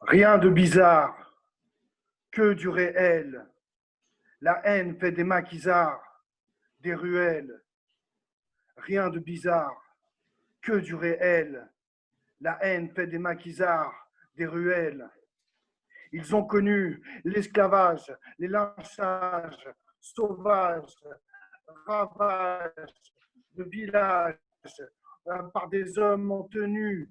Rien de bizarre, que du réel. La haine fait des maquisards, des ruelles. Rien de bizarre, que du réel. La haine fait des maquisards, des ruelles. Ils ont connu l'esclavage, les lynchages sauvages, ravages de villages par des hommes en tenue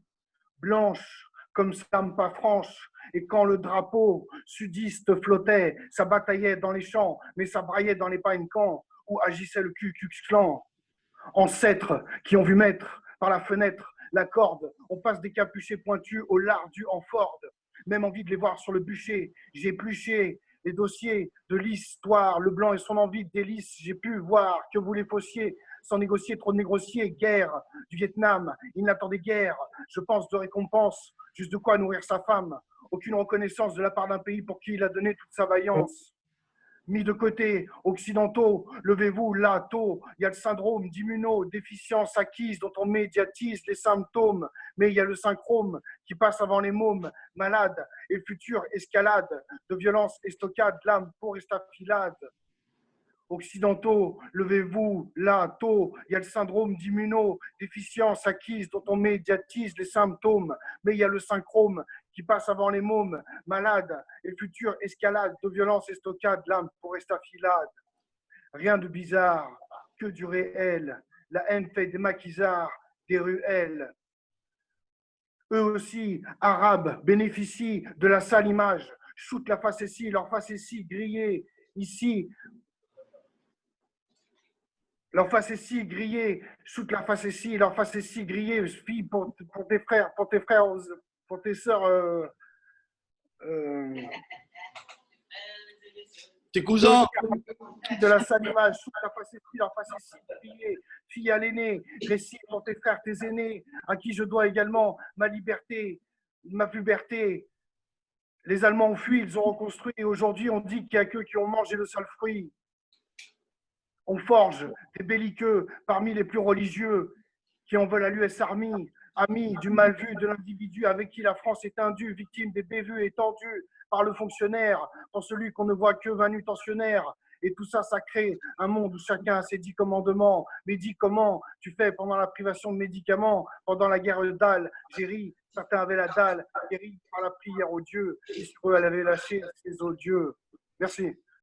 blanche comme Sampa franche. Et quand le drapeau sudiste flottait, ça bataillait dans les champs, mais ça braillait dans les pine-camps où agissait le Ku Klux Klan. Ancêtres qui ont vu mettre par la fenêtre la corde, on passe des capuchés pointus au lardu en Ford. Même envie de les voir sur le bûcher. J'ai épluché les dossiers de l'histoire, le blanc et son envie de délice. J'ai pu voir que vous les faussiez sans négocier, trop de négocier. Guerre du Vietnam, il n'attendait guère. Je pense de récompense, juste de quoi nourrir sa femme. Aucune reconnaissance de la part d'un pays pour qui il a donné toute sa vaillance. Mis de côté, occidentaux, levez-vous là tôt, il y a le syndrome d'immunodéficience acquise dont on médiatise les symptômes, mais il y a le synchrome qui passe avant les mômes malades et le futur escalade de violence estocade, l'âme pour estafilade. Occidentaux, levez-vous là tôt, il y a le syndrome d'immunodéficience acquise dont on médiatise les symptômes, mais il y a le synchrome qui passe avant les mômes malades et le futur escalade de violence estocade, l'âme pour estafilade. Rien de bizarre, que du réel. La haine fait des maquisards, des ruelles. Eux aussi, arabes, bénéficient de la sale image. Shoot la facétie, leur facétie grillée. Ici, leur facétie grillée, shoot la facétie, leur facétie grillée. Fille pour tes frères, pour tes sœurs. Tes cousins. De la sale image, sous la facétie, leur facétie grillée. Fille à l'aîné, récit pour tes frères, tes aînés, à qui je dois également ma liberté, ma puberté. Les Allemands ont fui, ils ont reconstruit, et aujourd'hui on dit qu'il n'y a qu'eux qui ont mangé le sale fruit. On forge des belliqueux parmi les plus religieux qui en veulent à l'US Army, amis du mal vu de l'individu avec qui la France est indue, victime des bévues étendues par le fonctionnaire, pour celui qu'on ne voit que manutentionnaire. Et tout ça, ça crée un monde où chacun a ses 10 commandements. Mais dis comment tu fais pendant la privation de médicaments, pendant la guerre dalle, j'ai ri, certains avaient la dalle, guéri par la prière aux dieux, et sur eux, elle avait lâché ses odieux. Merci.